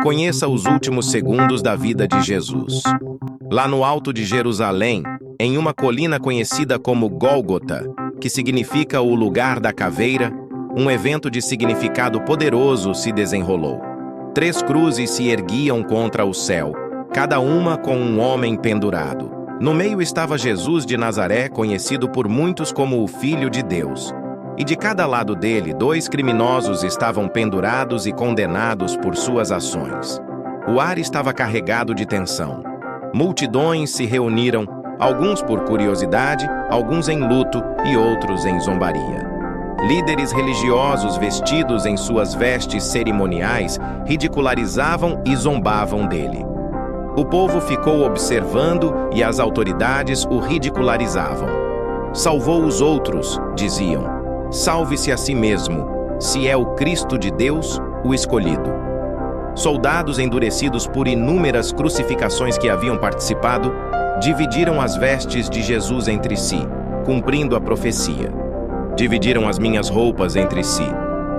Conheça os últimos segundos da vida de Jesus. Lá no alto de Jerusalém, em uma colina conhecida como Gólgota, que significa o lugar da caveira, um evento de significado poderoso se desenrolou. 3 cruzes se erguiam contra o céu, cada uma com um homem pendurado. No meio estava Jesus de Nazaré, conhecido por muitos como o Filho de Deus. E de cada lado dele, 2 criminosos estavam pendurados e condenados por suas ações. O ar estava carregado de tensão. Multidões se reuniram, alguns por curiosidade, alguns em luto e outros em zombaria. Líderes religiosos vestidos em suas vestes cerimoniais ridicularizavam e zombavam dele. O povo ficou observando e as autoridades o ridicularizavam. Salvou os outros, diziam. Salve-se a si mesmo, se é o Cristo de Deus, o escolhido. Soldados endurecidos por inúmeras crucificações que haviam participado, dividiram as vestes de Jesus entre si, cumprindo a profecia. Dividiram as minhas roupas entre si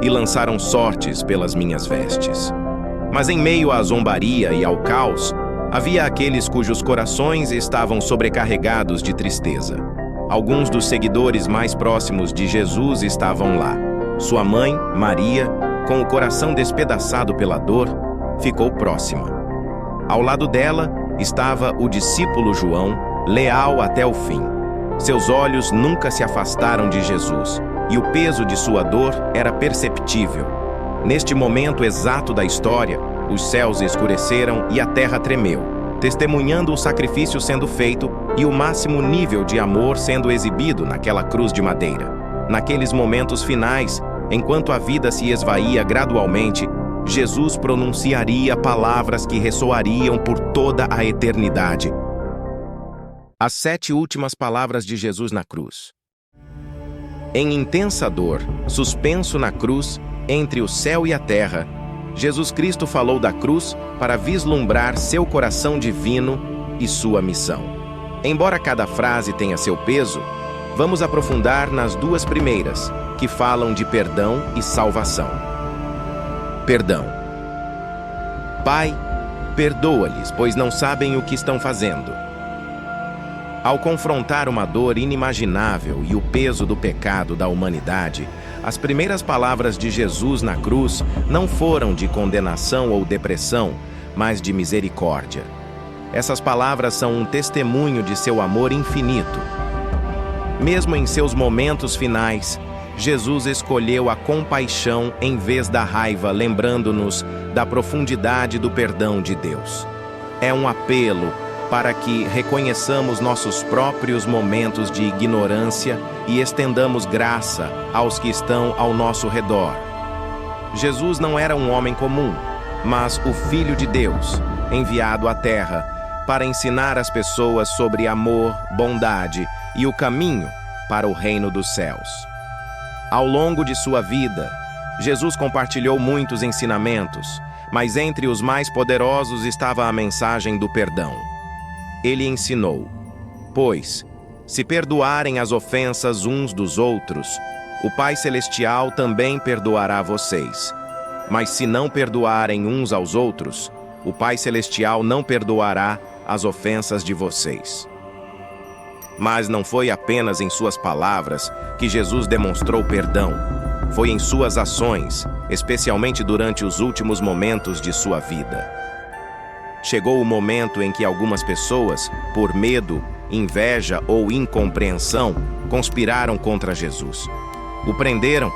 e lançaram sortes pelas minhas vestes. Mas em meio à zombaria e ao caos, havia aqueles cujos corações estavam sobrecarregados de tristeza. Alguns dos seguidores mais próximos de Jesus estavam lá. Sua mãe, Maria, com o coração despedaçado pela dor, ficou próxima. Ao lado dela estava o discípulo João, leal até o fim. Seus olhos nunca se afastaram de Jesus, e o peso de sua dor era perceptível. Neste momento exato da história, os céus escureceram e a terra tremeu, testemunhando o sacrifício sendo feito e o máximo nível de amor sendo exibido naquela cruz de madeira. Naqueles momentos finais, enquanto a vida se esvaía gradualmente, Jesus pronunciaria palavras que ressoariam por toda a eternidade. As 7 últimas palavras de Jesus na cruz. Em intensa dor, suspenso na cruz, entre o céu e a terra, Jesus Cristo falou da cruz para vislumbrar seu coração divino e sua missão. Embora cada frase tenha seu peso, vamos aprofundar nas 2 primeiras, que falam de perdão e salvação. Perdão. Pai, perdoa-lhes, pois não sabem o que estão fazendo. Ao confrontar uma dor inimaginável e o peso do pecado da humanidade, as primeiras palavras de Jesus na cruz não foram de condenação ou depressão, mas de misericórdia. Essas palavras são um testemunho de seu amor infinito. Mesmo em seus momentos finais, Jesus escolheu a compaixão em vez da raiva, lembrando-nos da profundidade do perdão de Deus. É um apelo para que reconheçamos nossos próprios momentos de ignorância e estendamos graça aos que estão ao nosso redor. Jesus não era um homem comum, mas o Filho de Deus, enviado à Terra para ensinar as pessoas sobre amor, bondade e o caminho para o reino dos céus. Ao longo de sua vida, Jesus compartilhou muitos ensinamentos, mas entre os mais poderosos estava a mensagem do perdão. Ele ensinou: pois, se perdoarem as ofensas uns dos outros, o Pai Celestial também perdoará vocês. Mas se não perdoarem uns aos outros, o Pai Celestial não perdoará as ofensas de vocês. Mas não foi apenas em suas palavras que Jesus demonstrou perdão. Foi em suas ações, especialmente durante os últimos momentos de sua vida. Chegou o momento em que algumas pessoas, por medo, inveja ou incompreensão, conspiraram contra Jesus. O prenderam,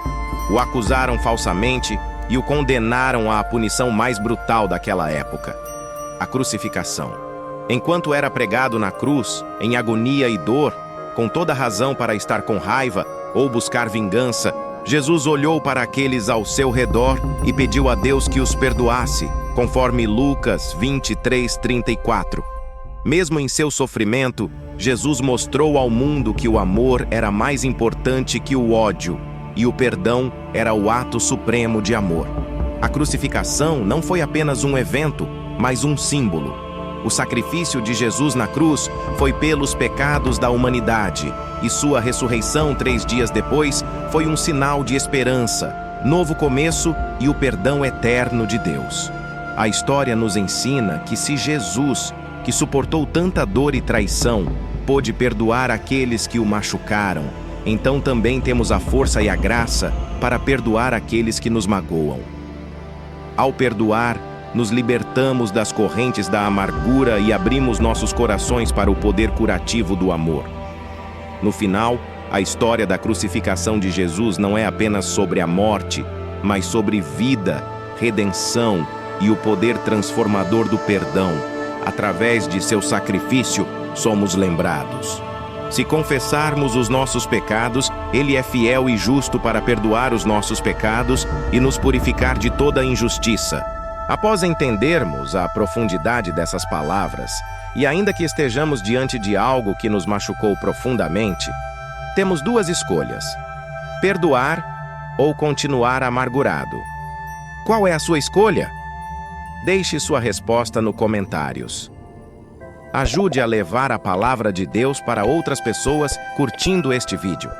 o acusaram falsamente e o condenaram à punição mais brutal daquela época, a crucificação. Enquanto era pregado na cruz, em agonia e dor, com toda razão para estar com raiva ou buscar vingança, Jesus olhou para aqueles ao seu redor e pediu a Deus que os perdoasse, conforme Lucas 23:34. Mesmo em seu sofrimento, Jesus mostrou ao mundo que o amor era mais importante que o ódio, e o perdão era o ato supremo de amor. A crucificação não foi apenas um evento, mas um símbolo. O sacrifício de Jesus na cruz foi pelos pecados da humanidade, e sua ressurreição 3 dias depois foi um sinal de esperança, novo começo e o perdão eterno de Deus. A história nos ensina que se Jesus, que suportou tanta dor e traição, pôde perdoar aqueles que o machucaram, então também temos a força e a graça para perdoar aqueles que nos magoam. Ao perdoar, nos libertamos das correntes da amargura e abrimos nossos corações para o poder curativo do amor. No final, a história da crucificação de Jesus não é apenas sobre a morte, mas sobre vida, redenção e o poder transformador do perdão. Através de seu sacrifício, somos lembrados. Se confessarmos os nossos pecados, Ele é fiel e justo para perdoar os nossos pecados e nos purificar de toda injustiça. Após entendermos a profundidade dessas palavras, e ainda que estejamos diante de algo que nos machucou profundamente, temos duas escolhas: perdoar ou continuar amargurado. Qual é a sua escolha? Deixe sua resposta nos comentários. Ajude a levar a palavra de Deus para outras pessoas curtindo este vídeo.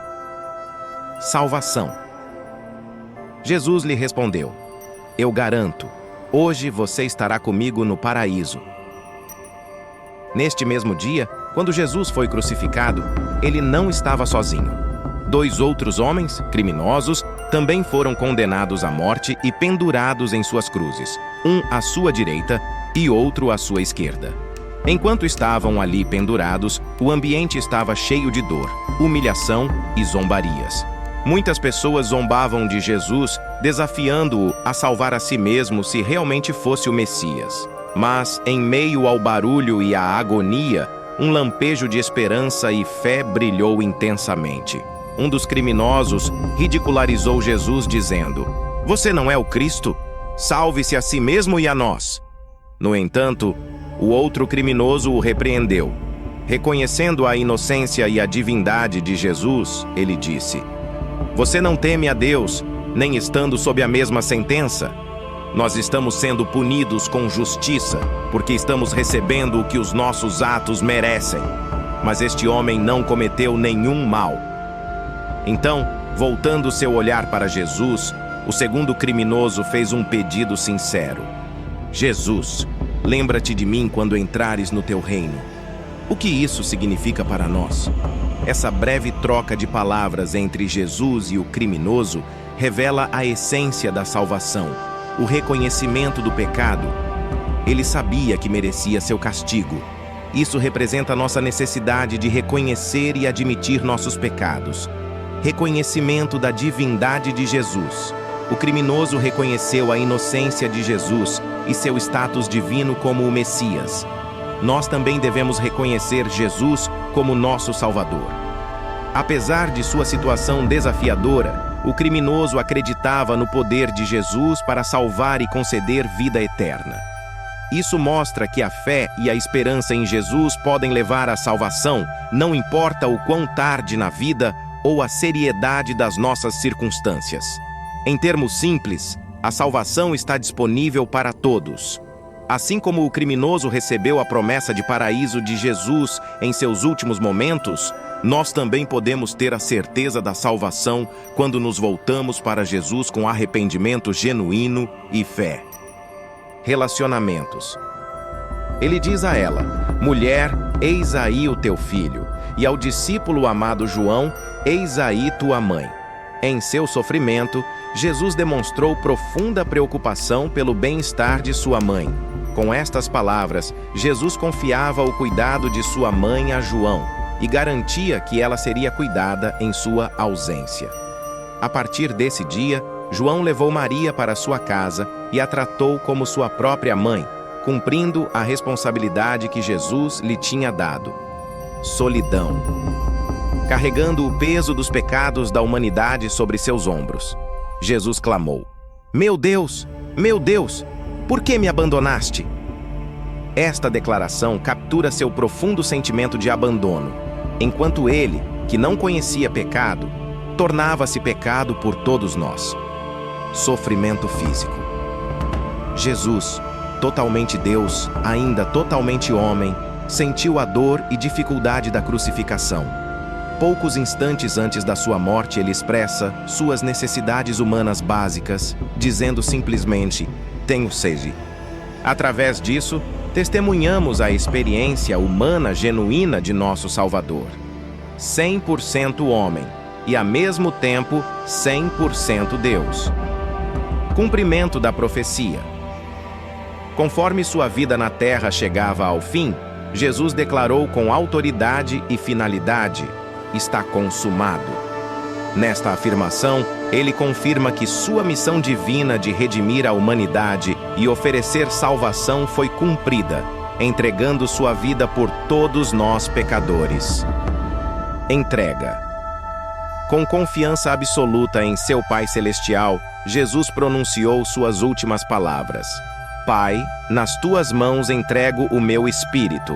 Salvação. Jesus lhe respondeu: Eu garanto, hoje você estará comigo no paraíso. Neste mesmo dia, quando Jesus foi crucificado, ele não estava sozinho. 2 outros homens, criminosos, também foram condenados à morte e pendurados em suas cruzes, um à sua direita e outro à sua esquerda. Enquanto estavam ali pendurados, o ambiente estava cheio de dor, humilhação e zombarias. Muitas pessoas zombavam de Jesus, desafiando-o a salvar a si mesmo se realmente fosse o Messias. Mas, em meio ao barulho e à agonia, um lampejo de esperança e fé brilhou intensamente. Um dos criminosos ridicularizou Jesus, dizendo: Você não é o Cristo? Salve-se a si mesmo e a nós. No entanto, o outro criminoso o repreendeu. Reconhecendo a inocência e a divindade de Jesus, ele disse: Você não teme a Deus, nem estando sob a mesma sentença? Nós estamos sendo punidos com justiça, porque estamos recebendo o que os nossos atos merecem. Mas este homem não cometeu nenhum mal. Então, voltando seu olhar para Jesus, o segundo criminoso fez um pedido sincero: Jesus, lembra-te de mim quando entrares no teu reino. O que isso significa para nós? Essa breve troca de palavras entre Jesus e o criminoso revela a essência da salvação, o reconhecimento do pecado. Ele sabia que merecia seu castigo. Isso representa a nossa necessidade de reconhecer e admitir nossos pecados. Reconhecimento da divindade de Jesus. O criminoso reconheceu a inocência de Jesus e seu status divino como o Messias. Nós também devemos reconhecer Jesus como nosso Salvador. Apesar de sua situação desafiadora, o criminoso acreditava no poder de Jesus para salvar e conceder vida eterna. Isso mostra que a fé e a esperança em Jesus podem levar à salvação, não importa o quão tarde na vida ou a seriedade das nossas circunstâncias. Em termos simples, a salvação está disponível para todos. Assim como o criminoso recebeu a promessa de paraíso de Jesus em seus últimos momentos, nós também podemos ter a certeza da salvação quando nos voltamos para Jesus com arrependimento genuíno e fé. Relacionamentos. Ele diz a ela: Mulher, eis aí o teu filho, e ao discípulo amado João: Eis aí tua mãe. Em seu sofrimento, Jesus demonstrou profunda preocupação pelo bem-estar de sua mãe. Com estas palavras, Jesus confiava o cuidado de sua mãe a João e garantia que ela seria cuidada em sua ausência. A partir desse dia, João levou Maria para sua casa e a tratou como sua própria mãe, cumprindo a responsabilidade que Jesus lhe tinha dado. Solidão. Carregando o peso dos pecados da humanidade sobre seus ombros, Jesus clamou: Meu Deus, por que me abandonaste? Esta declaração captura seu profundo sentimento de abandono, enquanto ele, que não conhecia pecado, tornava-se pecado por todos nós. Sofrimento físico. Jesus, totalmente Deus, ainda totalmente homem, sentiu a dor e dificuldade da crucificação. Poucos instantes antes da sua morte, ele expressa suas necessidades humanas básicas, dizendo simplesmente: Tenho sede. Através disso, testemunhamos a experiência humana genuína de nosso Salvador. 100% homem e, ao mesmo tempo, 100% Deus. Cumprimento da profecia. Conforme sua vida na terra chegava ao fim, Jesus declarou com autoridade e finalidade: está consumado. Nesta afirmação, ele confirma que sua missão divina de redimir a humanidade e oferecer salvação foi cumprida, entregando sua vida por todos nós pecadores. Entrega. Com confiança absoluta em seu Pai Celestial, Jesus pronunciou suas últimas palavras: Pai, nas tuas mãos entrego o meu espírito.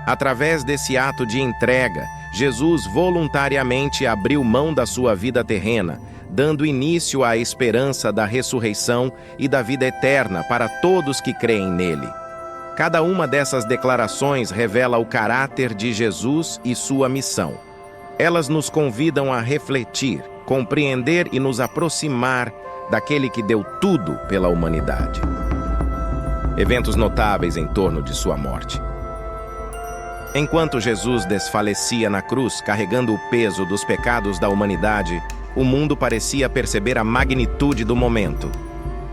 Através desse ato de entrega, Jesus voluntariamente abriu mão da sua vida terrena, dando início à esperança da ressurreição e da vida eterna para todos que creem nele. Cada uma dessas declarações revela o caráter de Jesus e sua missão. Elas nos convidam a refletir, compreender e nos aproximar daquele que deu tudo pela humanidade. Eventos notáveis em torno de sua morte. Enquanto Jesus desfalecia na cruz, carregando o peso dos pecados da humanidade, o mundo parecia perceber a magnitude do momento.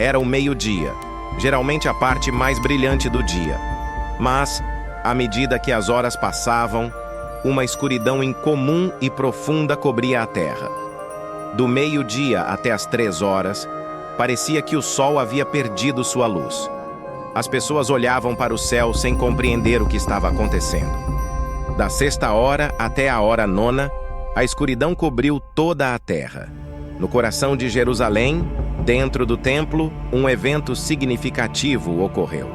Era o meio-dia, geralmente a parte mais brilhante do dia. Mas, à medida que as horas passavam, uma escuridão incomum e profunda cobria a terra. Do meio-dia até as 3 horas, parecia que o sol havia perdido sua luz. As pessoas olhavam para o céu sem compreender o que estava acontecendo. Da 6ª hora até a hora 9ª, a escuridão cobriu toda a terra. No coração de Jerusalém, dentro do templo, um evento significativo ocorreu.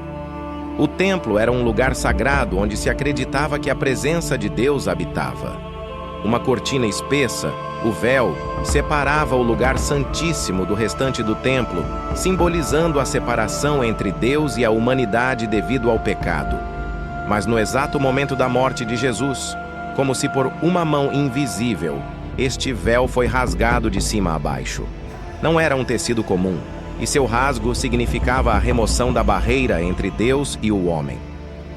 O templo era um lugar sagrado onde se acreditava que a presença de Deus habitava. Uma cortina espessa, o véu, separava o lugar santíssimo do restante do templo, simbolizando a separação entre Deus e a humanidade devido ao pecado. Mas no exato momento da morte de Jesus, como se por uma mão invisível, este véu foi rasgado de cima a baixo. Não era um tecido comum, e seu rasgo significava a remoção da barreira entre Deus e o homem.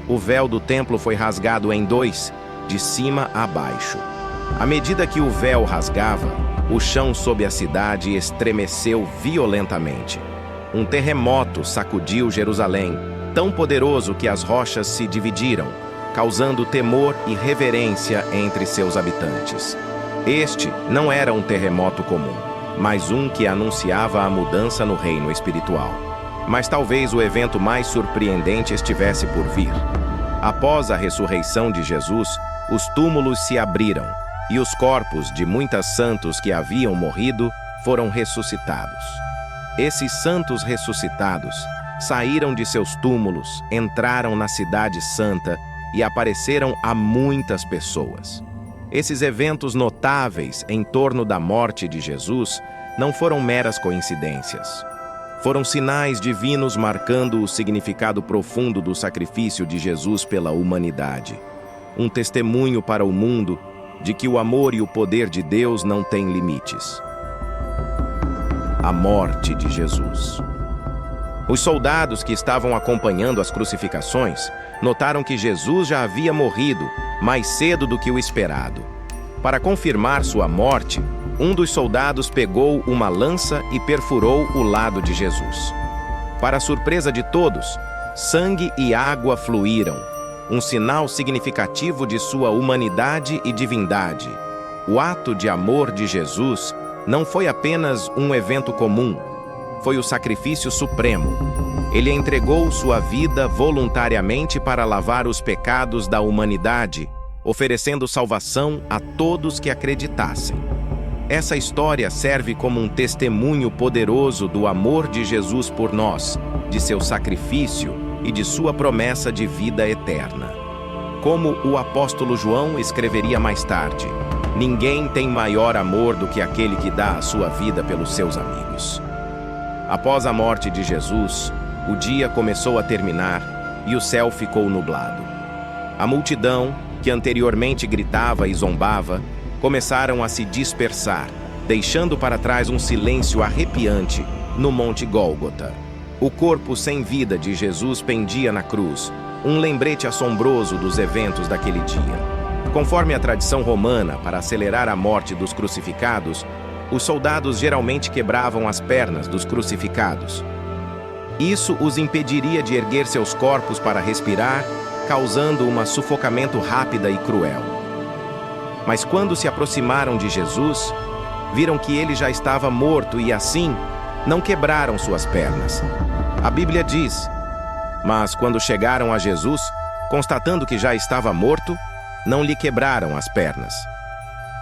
O véu do templo foi rasgado em 2, de cima a baixo. À medida que o véu rasgava, o chão sob a cidade estremeceu violentamente. Um terremoto sacudiu Jerusalém, tão poderoso que as rochas se dividiram, causando temor e reverência entre seus habitantes. Este não era um terremoto comum, mas um que anunciava a mudança no reino espiritual. Mas talvez o evento mais surpreendente estivesse por vir. Após a ressurreição de Jesus, os túmulos se abriram, e os corpos de muitos santos que haviam morrido foram ressuscitados. Esses santos ressuscitados saíram de seus túmulos, entraram na Cidade Santa e apareceram a muitas pessoas. Esses eventos notáveis em torno da morte de Jesus não foram meras coincidências. Foram sinais divinos marcando o significado profundo do sacrifício de Jesus pela humanidade. Um testemunho para o mundo de que o amor e o poder de Deus não têm limites. A morte de Jesus. Os soldados que estavam acompanhando as crucificações notaram que Jesus já havia morrido mais cedo do que o esperado. Para confirmar sua morte, um dos soldados pegou uma lança e perfurou o lado de Jesus. Para surpresa de todos, sangue e água fluíram, um sinal significativo de sua humanidade e divindade. O ato de amor de Jesus não foi apenas um evento comum, foi o sacrifício supremo. Ele entregou sua vida voluntariamente para lavar os pecados da humanidade, oferecendo salvação a todos que acreditassem. Essa história serve como um testemunho poderoso do amor de Jesus por nós, de seu sacrifício e de sua promessa de vida eterna. Como o apóstolo João escreveria mais tarde, ninguém tem maior amor do que aquele que dá a sua vida pelos seus amigos. Após a morte de Jesus, o dia começou a terminar e o céu ficou nublado. A multidão, que anteriormente gritava e zombava, começaram a se dispersar, deixando para trás um silêncio arrepiante no Monte Gólgota. O corpo sem vida de Jesus pendia na cruz, um lembrete assombroso dos eventos daquele dia. Conforme a tradição romana, para acelerar a morte dos crucificados, os soldados geralmente quebravam as pernas dos crucificados. Isso os impediria de erguer seus corpos para respirar, causando um sufocamento rápido e cruel. Mas quando se aproximaram de Jesus, viram que ele já estava morto e assim, não quebraram suas pernas. A Bíblia diz: mas quando chegaram a Jesus, constatando que já estava morto, não lhe quebraram as pernas.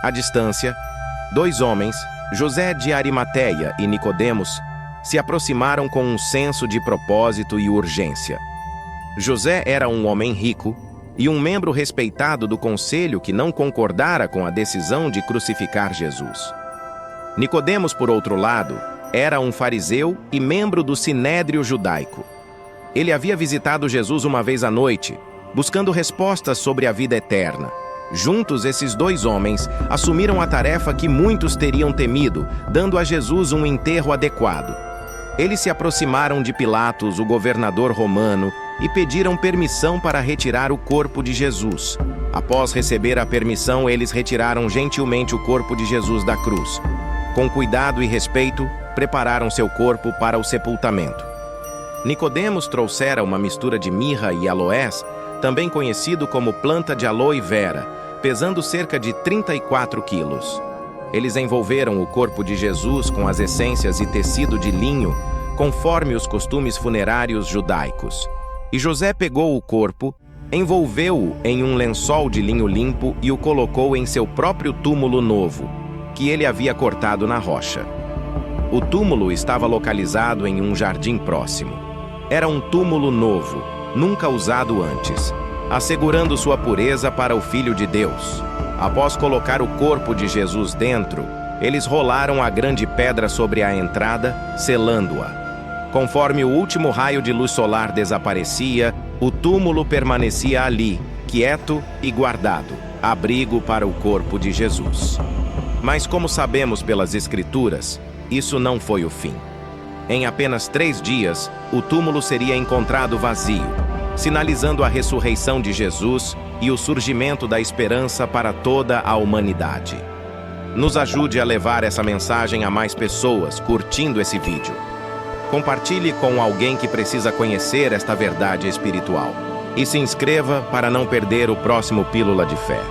À distância, 2 homens, José de Arimateia e Nicodemos, se aproximaram com um senso de propósito e urgência. José era um homem rico e um membro respeitado do conselho que não concordara com a decisão de crucificar Jesus. Nicodemos, por outro lado, era um fariseu e membro do sinédrio judaico. Ele havia visitado Jesus uma vez à noite, buscando respostas sobre a vida eterna. Juntos, esses 2 homens assumiram a tarefa que muitos teriam temido, dando a Jesus um enterro adequado. Eles se aproximaram de Pilatos, o governador romano, e pediram permissão para retirar o corpo de Jesus. Após receber a permissão, eles retiraram gentilmente o corpo de Jesus da cruz. Com cuidado e respeito, prepararam seu corpo para o sepultamento. Nicodemos trouxera uma mistura de mirra e aloés, também conhecido como planta de aloe vera, pesando cerca de 34 quilos. Eles envolveram o corpo de Jesus com as essências e tecido de linho, conforme os costumes funerários judaicos. E José pegou o corpo, envolveu-o em um lençol de linho limpo e o colocou em seu próprio túmulo novo, que ele havia cortado na rocha. O túmulo estava localizado em um jardim próximo. Era um túmulo novo, nunca usado antes, assegurando sua pureza para o Filho de Deus. Após colocar o corpo de Jesus dentro, eles rolaram a grande pedra sobre a entrada, selando-a. Conforme o último raio de luz solar desaparecia, o túmulo permanecia ali, quieto e guardado, abrigo para o corpo de Jesus. Mas como sabemos pelas Escrituras, isso não foi o fim. Em apenas 3 dias, o túmulo seria encontrado vazio, sinalizando a ressurreição de Jesus e o surgimento da esperança para toda a humanidade. Nos ajude a levar essa mensagem a mais pessoas curtindo esse vídeo. Compartilhe com alguém que precisa conhecer esta verdade espiritual. E se inscreva para não perder o próximo Pílula de Fé.